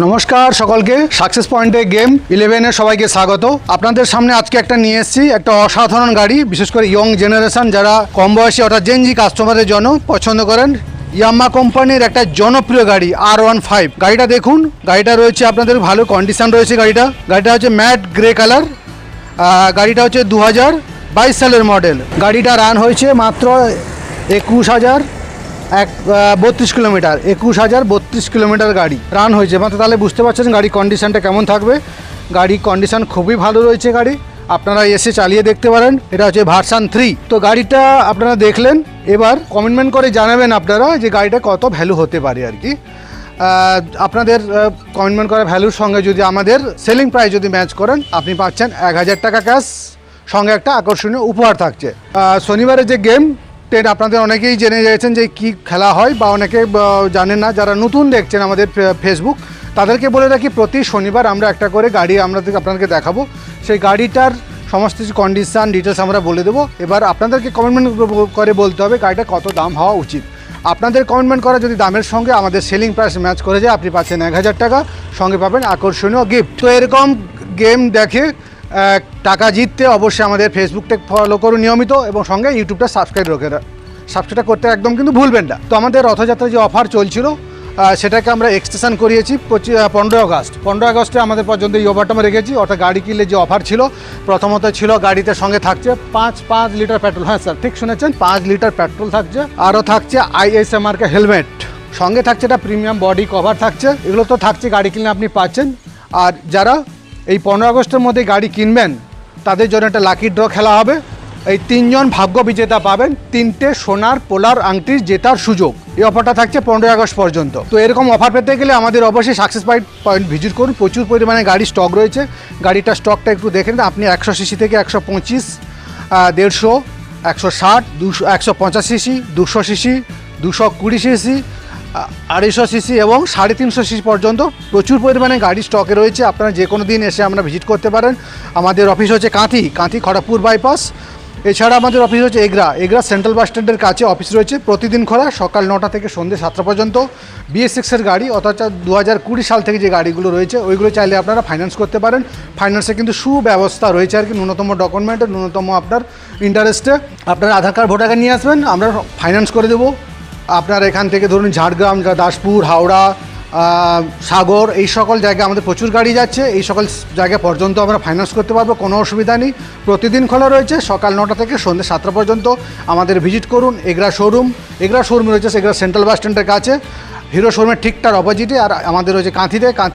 নমস্কার সকলকে সাকসেস পয়েন্টে গেম 11 এর সবাইকে স্বাগত। আপনাদের সামনে আজকে একটা নিয়ে এসেছি, একটা অসাধারণ গাড়ি, বিশেষ করে ইয়ং জেনারেশন যারা কম বয়সী অর্থাৎ জেনজি কাস্টমারের জন্য পছন্দ করেন। ইয়ামাহা কোম্পানির একটা জনপ্রিয় গাড়ি R15। গাড়িটা দেখুন, গাড়িটা রয়েছে আপনাদের ভালো কন্ডিশন রয়েছে। গাড়িটা হচ্ছে ম্যাট গ্রে কালার। গাড়িটা হচ্ছে 2022 সালের মডেল। গাড়িটা রান হয়েছে মাত্র 21,032 কিলোমিটার। 21,032 কিলোমিটার গাড়ি রান হয়েছে মাত্র। তাহলে বুঝতে পারছেন গাড়ি কন্ডিশনটা কেমন থাকবে। গাড়ি কন্ডিশন খুবই ভালো রয়েছে। গাড়ি আপনারা এসে চালিয়ে দেখতে পারেন। এটা হচ্ছে ভার্সন 3। তো গাড়িটা আপনারা দেখলেন, এবার কমেন্টমেন্ট করে জানাবেন আপনারা যে গাড়িটা কত ভ্যালু হতে পারে আর কি। আপনাদের কমেন্টমেন্ট করা ভ্যালুর সঙ্গে যদি আমাদের সেলিং প্রাইস যদি ম্যাচ করেন, আপনি পাচ্ছেন 1,000 টাকা ক্যাশ, সঙ্গে একটা আকর্ষণীয় উপহার থাকছে। শনিবারের যে গেম আপনাদের অনেকেই জেনে গেছেন যে কি খেলা হয়, বা অনেকে জানেন না। যারা নতুন দেখছেন আমাদের ফেসবুক, তাদেরকে বলে রাখি প্রতি শনিবার আমরা একটা করে গাড়ি আপনাদেরকে দেখাবো। সেই গাড়িটার সমস্ত কিছু কন্ডিশন ডিটেলস আমরা বলে দেবো। এবার আপনাদেরকে কমেন্টমেন্ট করে বলতে হবে গাড়িটা কত দাম হওয়া উচিত। আপনাদের কমেন্টমেন্ট করা যদি দামের সঙ্গে আমাদের সেলিং প্রাইস ম্যাচ করে যায়, আপনি পাচ্ছেন 1,000 টাকা, সঙ্গে পাবেন আকর্ষণীয় গিফট। তো এরকম গেম দেখে টাকা জিততে অবশ্যই আমাদের ফেসবুকটা ফলো করুন নিয়মিত, এবং সঙ্গে ইউটিউবটা সাবস্ক্রাইব করতে একদম কিন্তু ভুলবেন না। তো আমাদের রথযাত্রার যে অফার চলছিল, সেটাকে আমরা এক্সটেনশন করিয়েছি 15 আগস্ট। 15 আগস্টে আমাদের পর্যন্ত এই অফারটা আমরা রেখেছি। অর্থাৎ গাড়ি কিনলে যে অফার ছিল, প্রথমত ছিল গাড়িতে সঙ্গে থাকছে 5 লিটার পেট্রোল। হ্যাঁ স্যার, ঠিক শুনেছেন, 5 লিটার পেট্রোল থাকছে। আরও থাকছে ISMR হেলমেট, সঙ্গে থাকছে একটা প্রিমিয়াম বডি কভার থাকছে। এগুলো তো থাকছে, গাড়ি কিনলে আপনি পাচ্ছেন। আর যারা এই 15 আগস্টের মধ্যে গাড়ি কিনবেন, তাদের জন্য একটা লাকি ড্র খেলা হবে। এই 3 জন ভাগ্য বিজেতা পাবেন 3টে সোনার পোলার আংটির জেতার সুযোগ। এই অফারটা থাকছে 15 আগস্ট পর্যন্ত। তো এরকম অফার পেতে গেলে আমাদের অবশ্যই সাকসেস পয়েন্ট ভিজিট করুন। প্রচুর পরিমাণে গাড়ি স্টক রয়েছে। গাড়িটার স্টকটা একটু দেখেন। আপনি 100 সিসি থেকে 125, 150, 160, 150 সিসি, 200 সিসি, 220 সিসি, 250 সিসি এবং 350 সিসি পর্যন্ত প্রচুর পরিমাণে গাড়ি স্টকে রয়েছে। আপনারা যে কোনো দিন এসে আমরা ভিজিট করতে পারেন। আমাদের অফিস হচ্ছে কাঁথি খড়গপুর বাইপাস। এছাড়া আমাদের অফিস হচ্ছে এগরা সেন্ট্রাল বাস স্ট্যান্ডের কাছে অফিস রয়েছে। প্রতিদিন খোলা, সকাল 9টা থেকে সন্ধ্যে 7টা পর্যন্ত। BS6-এর গাড়ি, অর্থাৎ 2020 সাল থেকে যে গাড়িগুলো রয়েছে, ওইগুলো চাইলে আপনারা ফাইন্যান্স করতে পারেন। ফাইন্যান্সে কিন্তু সুব্যবস্থা রয়েছে আর কি। ন্যূনতম ডকুমেন্টে, ন্যূনতম আপনার ইন্টারেস্টে আপনার আধার কার্ড, ভোটার কার্ড নিয়ে আসবেন, আমরা ফাইন্যান্স করে দেবো। আপনার এখান থেকে ধরুন ঝাড়গ্রাম, দাসপুর, হাওড়া, সাগর, এই সকল জায়গায় আমাদের প্রচুর গাড়ি যাচ্ছে। এই সকল জায়গা পর্যন্ত আমরা ফাইন্যান্স করতে পারবো, কোনো অসুবিধা নেই। প্রতিদিন খোলা রয়েছে, সকাল 9টা থেকে সন্ধ্যে 7টা পর্যন্ত। আমাদের ভিজিট করুন। এগরা শোরুম রয়েছে এগরা সেন্ট্রাল বাস স্ট্যান্ডের কাছে, হিরো শোরুমের ঠিক তার অপোজিটে। আর আমাদের রয়েছে কাঁথিতে।